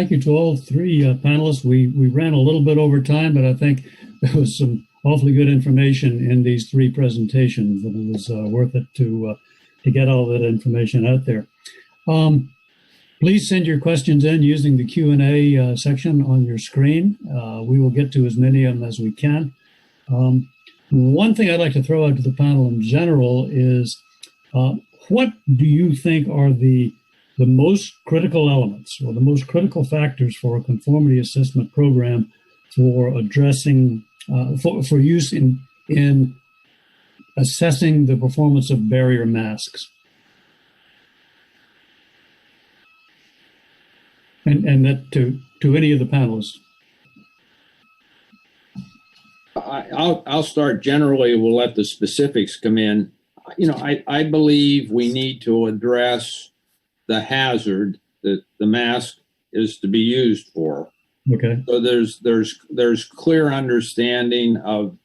Thank you to all three panelists. We ran a little bit over time, but I think there was some awfully good information in these three presentations, and it was worth it to get all that information out there. Please send your questions in using the Q&A section on your screen. We will get to as many of them as we can. One thing I'd like to throw out to the panel in general is what do you think are the most critical elements or the most critical factors for a conformity assessment program for addressing, for use in assessing the performance of barrier masks? And that to any of the panelists. I'll start generally. We'll let the specifics come in. I believe we need to address the hazard that the mask is to be used for. Okay. So there's clear understanding of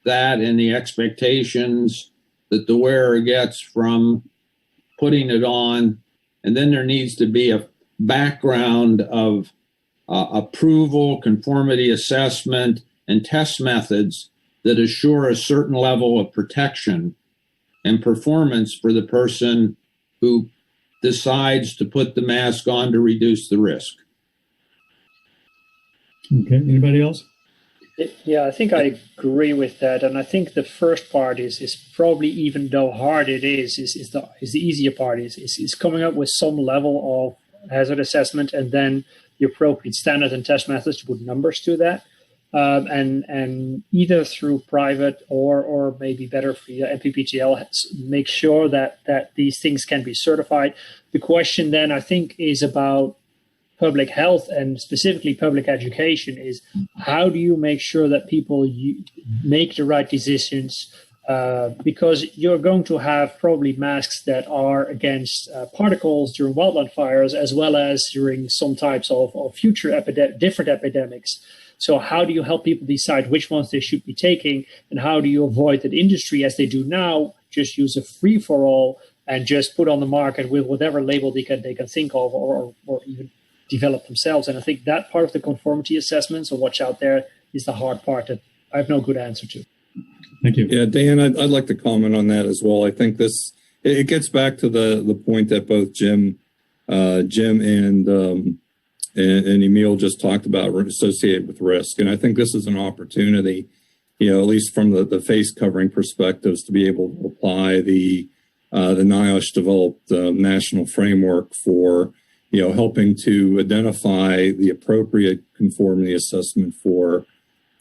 that and the expectations that the wearer gets from putting it on, and then there needs to be a background of approval, conformity assessment, and test methods that assure a certain level of protection and performance for the person who decides to put the mask on to reduce the risk. Okay, anybody else? Yeah, I think I agree with that. And I think the first part is probably, even though hard it is the easier part is coming up with some level of hazard assessment, and then the appropriate standard and test methods to put numbers to that. And either through private or maybe better for MPPTL, make sure that these things can be certified. The question then, I think, is about public health and specifically public education, is how do you make sure that people make the right decisions? Because you're going to have probably masks that are against particles during wildland fires, as well as during some types of future different epidemics. So how do you help people decide which ones they should be taking, and how do you avoid that industry, as they do now, just use a free-for-all and just put on the market with whatever label they can think of, or even develop themselves? And I think that part of the conformity assessment, so watch out there, is the hard part that I have no good answer to. Thank you. Yeah, Dan, I'd like to comment on that as well. I think it gets back to the point that both Jim and Emiel just talked about, associated with risk. And I think this is an opportunity, at least from the face covering perspectives, to be able to apply the NIOSH developed national framework for, helping to identify the appropriate conformity assessment for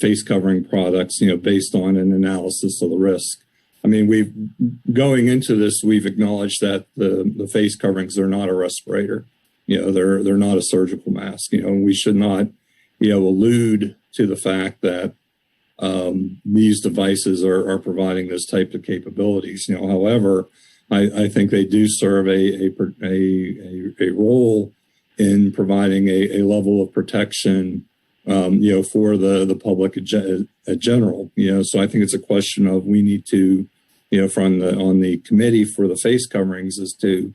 face covering products, based on an analysis of the risk. I mean, going into this, we've acknowledged that the face coverings are not a respirator. They're not a surgical mask. And we should not, allude to the fact that these devices are providing this type of capabilities. However, I think they do serve a role in providing a level of protection, for the public in general. So I think it's a question of, we need to, on the committee for the face coverings, is to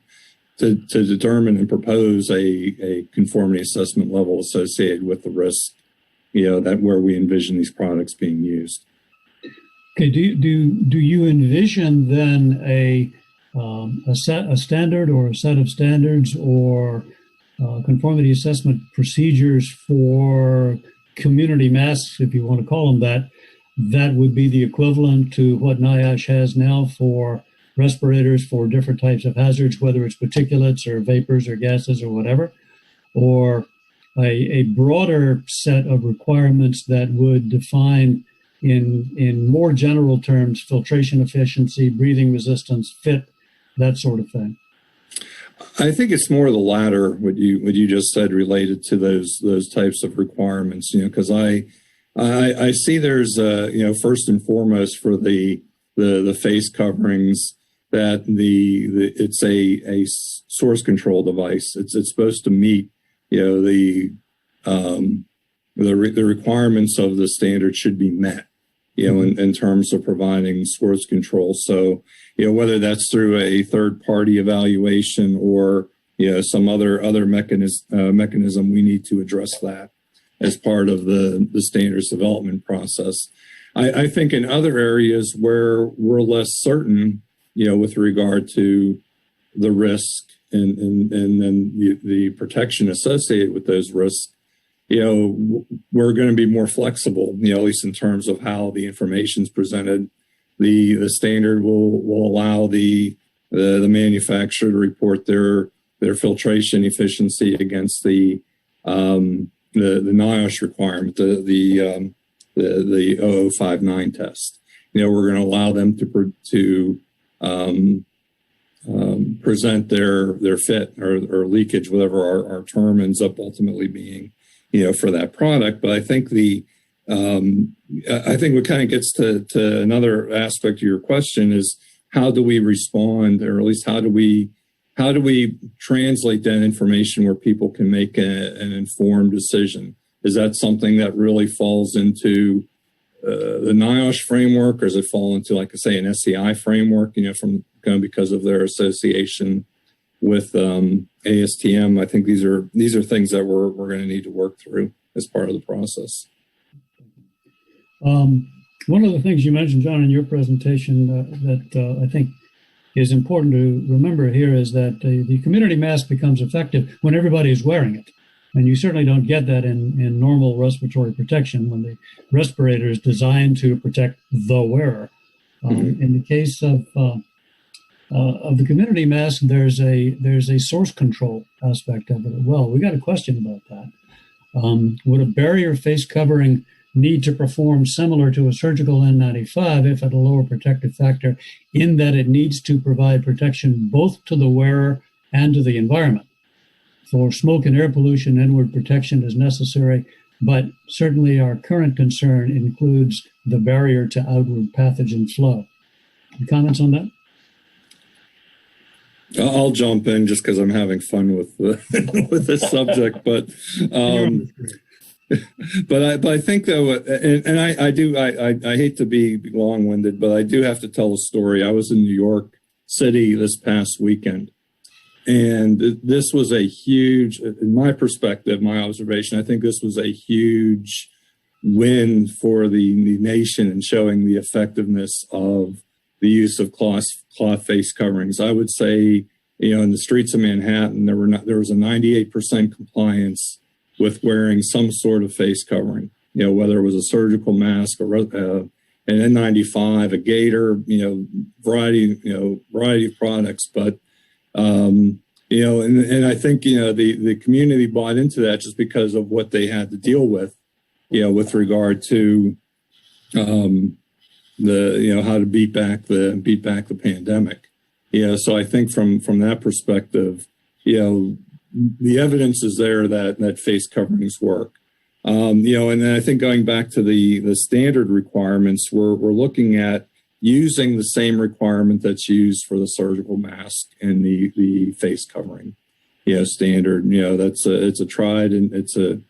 determine and propose a conformity assessment level associated with the risk, that where we envision these products being used. Okay. Do you envision then a standard or a set of standards or conformity assessment procedures for community masks, if you want to call them that would be the equivalent to what NIOSH has now for respirators for different types of hazards, whether it's particulates or vapors or gases or whatever, or a broader set of requirements that would define in more general terms filtration efficiency, breathing resistance, fit, that sort of thing? I think it's more the latter, what you just said, related to those types of requirements. Because I see there's first and foremost for the face coverings, that it's a source control device. It's supposed to meet the requirements of the standard should be met. In terms of providing source control. So, whether that's through a third-party evaluation or some other mechanism, we need to address that as part of the standards development process. I think in other areas where we're less certain, with regard to the risk and then the protection associated with those risks, we're going to be more flexible, at least in terms of how the information is presented. The standard will allow the manufacturer to report their filtration efficiency against the NIOSH requirement, the 0059 test. We're going to allow them to present their fit or leakage, whatever our term ends up ultimately being, for that product. But I think I think what kind of gets to another aspect of your question is, how do we respond, or at least how do we translate that information where people can make an informed decision? Is that something that really falls into the NIOSH framework, or does it fall into, like I say, an SEI framework, because of their association with ASTM? I think these are things that we're going to need to work through as part of the process. One of the things you mentioned, John, in your presentation that I think is important to remember here is that the community mask becomes effective when everybody is wearing it. And you certainly don't get that in normal respiratory protection when the respirator is designed to protect the wearer. In the case of the community mask, there's a source control aspect of it as well. We got a question about that. Would a barrier face covering need to perform similar to a surgical N95 if at a lower protective factor, in that it needs to provide protection both to the wearer and to the environment? For smoke and air pollution, inward protection is necessary, but certainly our current concern includes the barrier to outward pathogen flow. Any comments on that? I'll jump in just because I'm having fun with this subject, but I think though, and I hate to be long-winded, but I do have to tell a story. I was in New York City this past weekend, and this was a huge, in my perspective, my observation, I think this was a huge win for the nation in showing the effectiveness of the use of cloth face coverings. I would say, in the streets of Manhattan, there was a 98% compliance with wearing some sort of face covering, whether it was a surgical mask or an N95, a gaiter, variety of products. But, and I think, the community bought into that just because of what they had to deal with, with regard to, how to beat back the pandemic. So I think from that perspective, the evidence is there that face coverings work. And then I think going back to the standard requirements, we're looking at using the same requirement that's used for the surgical mask and the face covering, standard. It's a tried, and it's an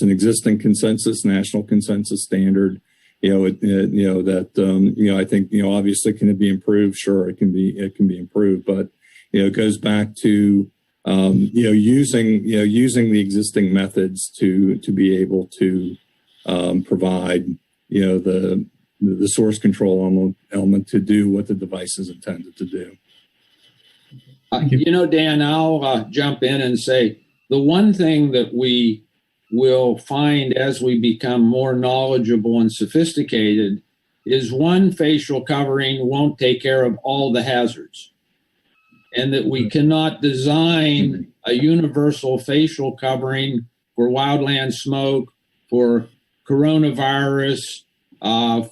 existing consensus, national consensus standard. I think, obviously, can it be improved? Sure, it can be improved, but, it goes back to, using the existing methods to be able to provide, the source control element to do what the device is intended to do. Dan, I'll jump in and say the one thing that we will find as we become more knowledgeable and sophisticated is one facial covering won't take care of all the hazards, and that we cannot design a universal facial covering for wildland smoke, for coronavirus,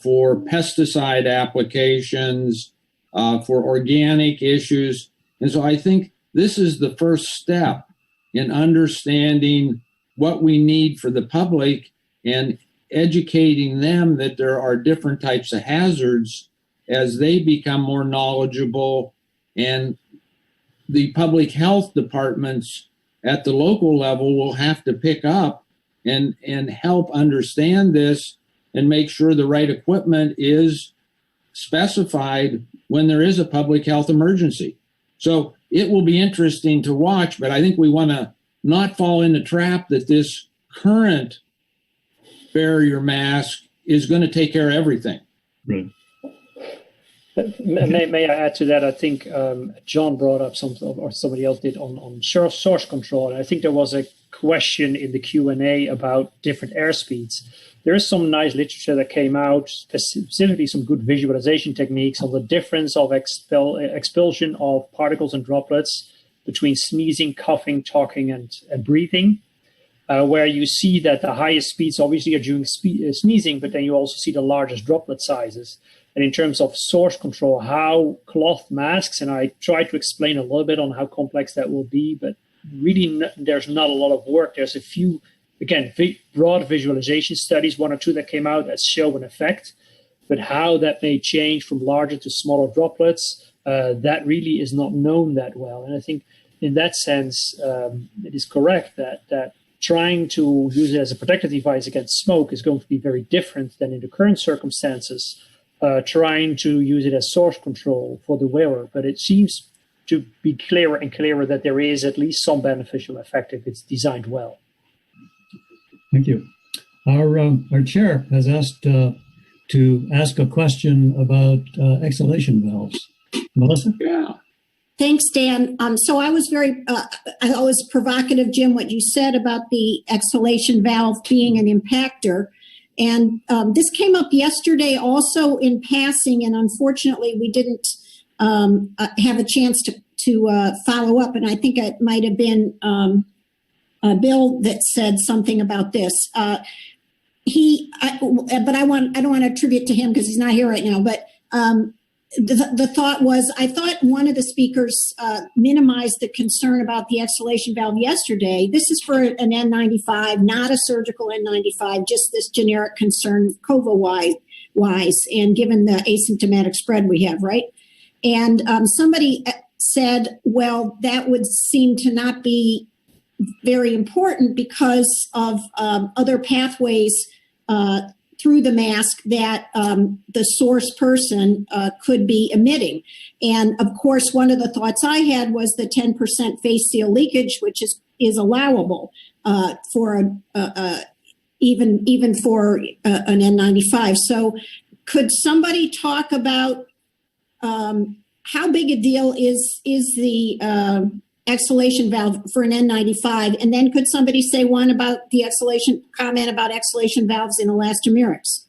for pesticide applications, for organic issues. And so I think this is the first step in understanding what we need for the public and educating them that there are different types of hazards as they become more knowledgeable, and the public health departments at the local level will have to pick up and help understand this and make sure the right equipment is specified when there is a public health emergency. So it will be interesting to watch, but I think we want to not fall in the trap that this current barrier mask is going to take care of everything. Right. May I add to that? I think John brought up something, or somebody else did, on source control. And I think there was a question in the Q&A about different airspeeds. There is some nice literature that came out, specifically some good visualization techniques on the difference of expulsion of particles and droplets between sneezing, coughing, talking, and breathing, where you see that the highest speeds obviously are during sneezing, but then you also see the largest droplet sizes. And in terms of source control, how cloth masks, and I tried to explain a little bit on how complex that will be, but really there's not a lot of work. There's a few, again, broad visualization studies, one or two that came out that show an effect, but how that may change from larger to smaller droplets, that really is not known that well. And I think in that sense, it is correct that trying to use it as a protective device against smoke is going to be very different than in the current circumstances, trying to use it as source control for the wearer. But it seems to be clearer and clearer that there is at least some beneficial effect if it's designed well. Thank you. Our chair has asked to ask a question about exhalation valves. Melissa? Yeah. Thanks, Dan. So I was I was provocative, Jim, what you said about the exhalation valve being an impactor. And this came up yesterday also in passing, and unfortunately we didn't have a chance to follow up. And I think it might have been Bill that said something about this. But I don't want to attribute to him because he's not here right now. But the thought was, I thought one of the speakers minimized the concern about the exhalation valve yesterday. This is for an N95, not a surgical N95, just this generic concern COVA-wise, and given the asymptomatic spread we have, right? And somebody said, well, that would seem to not be very important because of other pathways through the mask that the source person could be emitting. And of course, one of the thoughts I had was the 10% face seal leakage, which is allowable for even for an N95. So could somebody talk about how big a deal is the exhalation valve for an N95? And then could somebody say one about the comment about exhalation valves in elastomerics?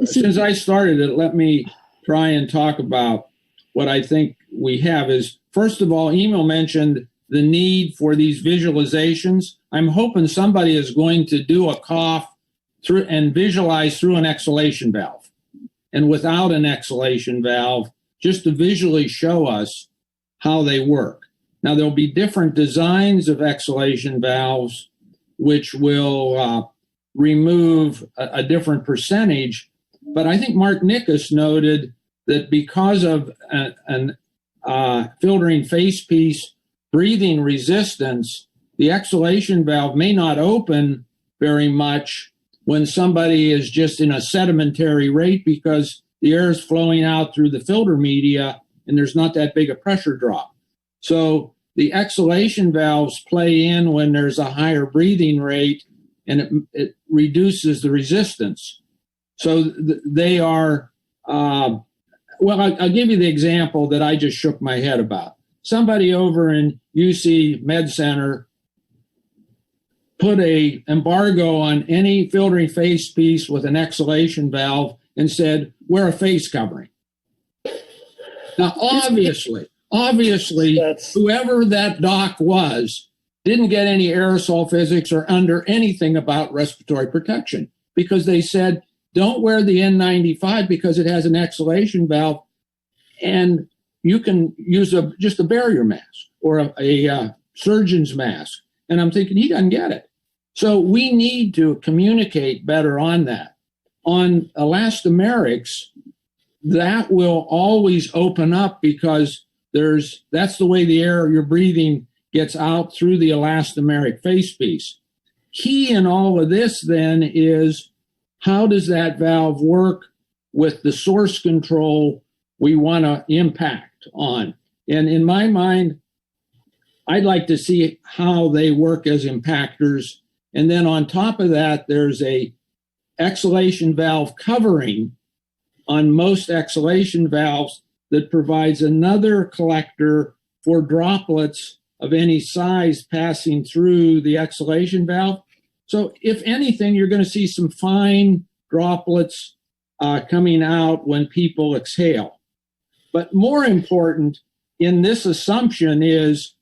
Since I started it, let me try and talk about what I think we have is, first of all, Emiel mentioned the need for these visualizations. I'm hoping somebody is going to do a cough through and visualize through an exhalation valve and without an exhalation valve, just to visually show us how they work. Now, there'll be different designs of exhalation valves, which will remove a different percentage. But I think Mark Nickus noted that because of an filtering face piece breathing resistance, the exhalation valve may not open very much when somebody is just in a sedimentary rate because the air is flowing out through the filter media and there's not that big a pressure drop. So the exhalation valves play in when there's a higher breathing rate and it reduces the resistance. So they are, well, I'll give you the example that I just shook my head about. Somebody over in UC Med Center put an embargo on any filtering face piece with an exhalation valve and said, wear a face covering. Now, obviously, whoever that doc was didn't get any aerosol physics or under anything about respiratory protection because they said, don't wear the N95 because it has an exhalation valve and you can use just a barrier mask or a surgeon's mask. And I'm thinking, he doesn't get it. So we need to communicate better on that. On elastomerics, that will always open up because that's the way the air you're breathing gets out through the elastomeric face piece. Key in all of this then is how does that valve work with the source control we want to impact on? And in my mind, I'd like to see how they work as impactors. And then on top of that, there's a exhalation valve covering on most exhalation valves that provides another collector for droplets of any size passing through the exhalation valve. So if anything, you're going to see some fine droplets coming out when people exhale. But more important in this assumption is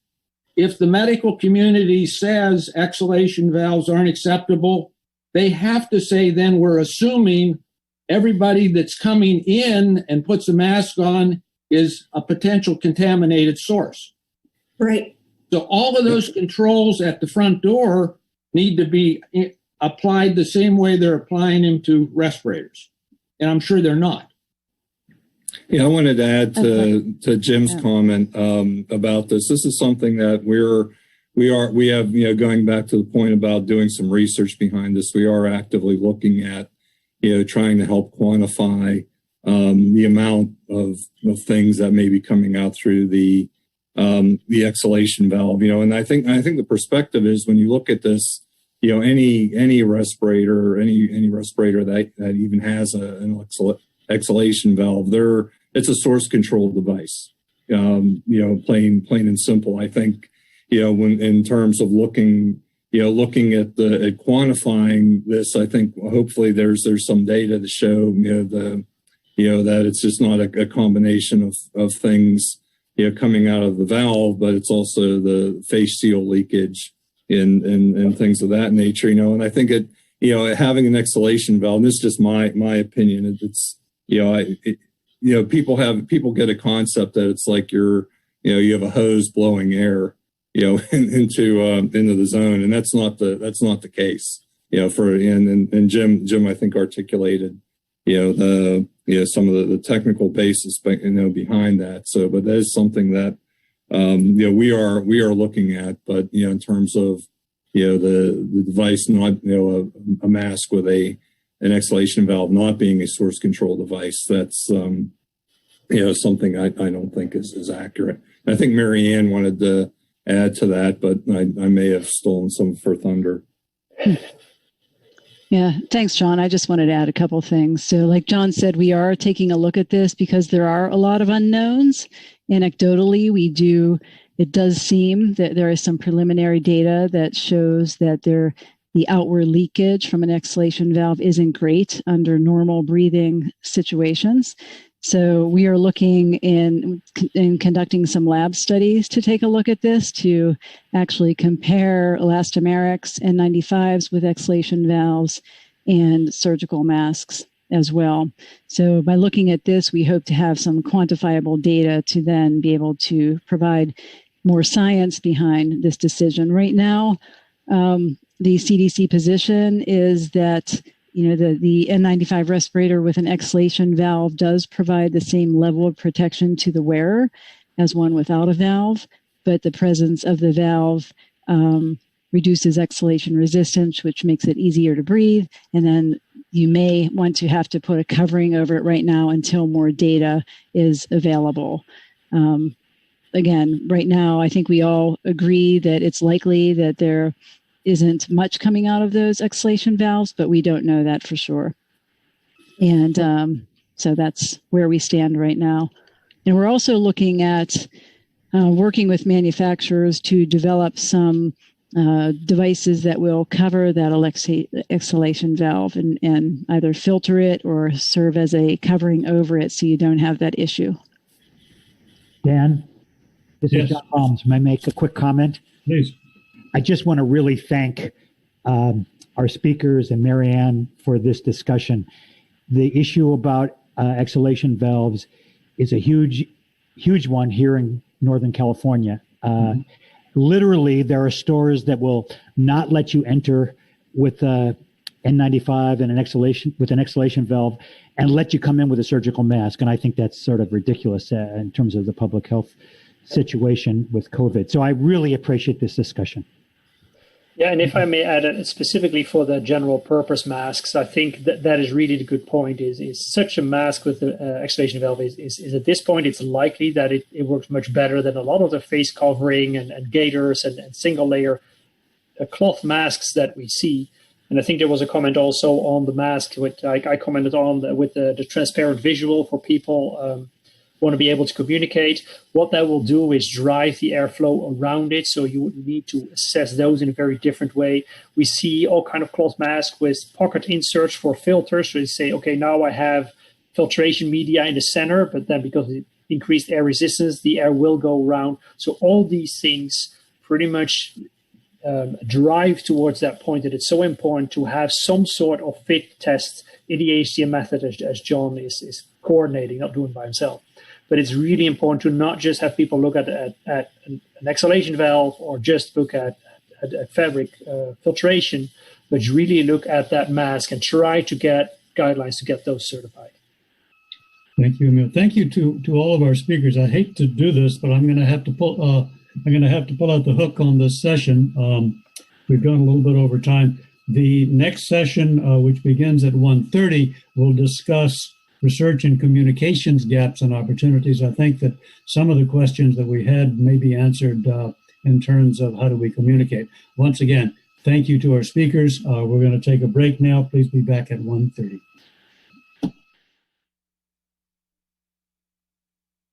if the medical community says exhalation valves aren't acceptable, they have to say then we're assuming everybody that's coming in and puts a mask on is a potential contaminated source. Right. So all of those controls at the front door need to be applied the same way they're applying them to respirators. And I'm sure they're not. Yeah, I wanted to add to Jim's comment about this. This is something that we have, going back to the point about doing some research behind this, we are actively looking at, trying to help quantify the amount of things that may be coming out through the exhalation valve, and I think the perspective is when you look at this, any respirator, any respirator that even has an exhalation valve, it's a source control device, plain and simple. I think, when in terms of looking at quantifying this, I think hopefully there's some data to show, that it's just not a combination of things, coming out of the valve, but it's also the face seal leakage and things of that nature, and I think having an exhalation valve, and this is just my opinion, it's, people get a concept that it's like you have a hose blowing air, into the zone, and that's not the case, and Jim I think articulated, some of the technical basis, behind that. So, but that is something that, we are looking at, but, in terms of, the device, not, a mask with an exhalation valve not being a source control device, that's, something I don't think is accurate. I think Maryann wanted to add to that, but I may have stolen some of her thunder. Yeah, thanks, John. I just wanted to add a couple things. So like John said, we are taking a look at this because there are a lot of unknowns. Anecdotally, it does seem that there is some preliminary data that shows that the outward leakage from an exhalation valve isn't great under normal breathing situations. So we are looking in conducting some lab studies to take a look at this, to actually compare elastomerics N95s with exhalation valves and surgical masks as well. So by looking at this, we hope to have some quantifiable data to then be able to provide more science behind this decision. Right now, the CDC position is that the N95 respirator with an exhalation valve does provide the same level of protection to the wearer as one without a valve, but the presence of the valve reduces exhalation resistance, which makes it easier to breathe. And then you may want to have to put a covering over it right now until more data is available. Again, right now, I think we all agree that it's likely that there isn't much coming out of those exhalation valves, but we don't know that for sure. And so that's where we stand right now. And we're also looking at working with manufacturers to develop some devices that will cover that exhalation valve and either filter it or serve as a covering over it so you don't have that issue. Dan, this is John Balmes. May I make a quick comment? Please. I just want to really thank our speakers and Maryann for this discussion. The issue about exhalation valves is a huge one here in Northern California. Literally, there are stores that will not let you enter with a N95 and an exhalation valve and let you come in with a surgical mask. And I think that's sort of ridiculous in terms of the public health situation with COVID. So I really appreciate this discussion. Yeah, and if I may add specifically for the general purpose masks, I think that is really the good point. Is such a mask with the exhalation valve is at this point it's likely that it works much better than a lot of the face covering and gaiters and single layer cloth masks that we see. And I think there was a comment also on the mask, which I commented on with the transparent visual for people want to be able to communicate. What that will do is drive the airflow around it. So you need to assess those in a very different way. We see all kind of cloth masks with pocket inserts for filters. So you say, okay, now I have filtration media in the center, but then because of increased air resistance, the air will go around. So all these things pretty much drive towards that point that it's so important to have some sort of fit test in the HCM method as John is coordinating, not doing by himself. But it's really important to not just have people look at an exhalation valve or just look at fabric filtration, but really look at that mask and try to get guidelines to get those certified. Thank you, Emil. Thank you to all of our speakers. I hate to do this, but I'm going to have to pull out the hook on this session. We've gone a little bit over time. The next session, which begins at 1:30, will discuss research and communications gaps and opportunities. I think that some of the questions that we had may be answered in terms of how do we communicate. Once again, thank you to our speakers. We're going to take a break now. Please be back at 1:30.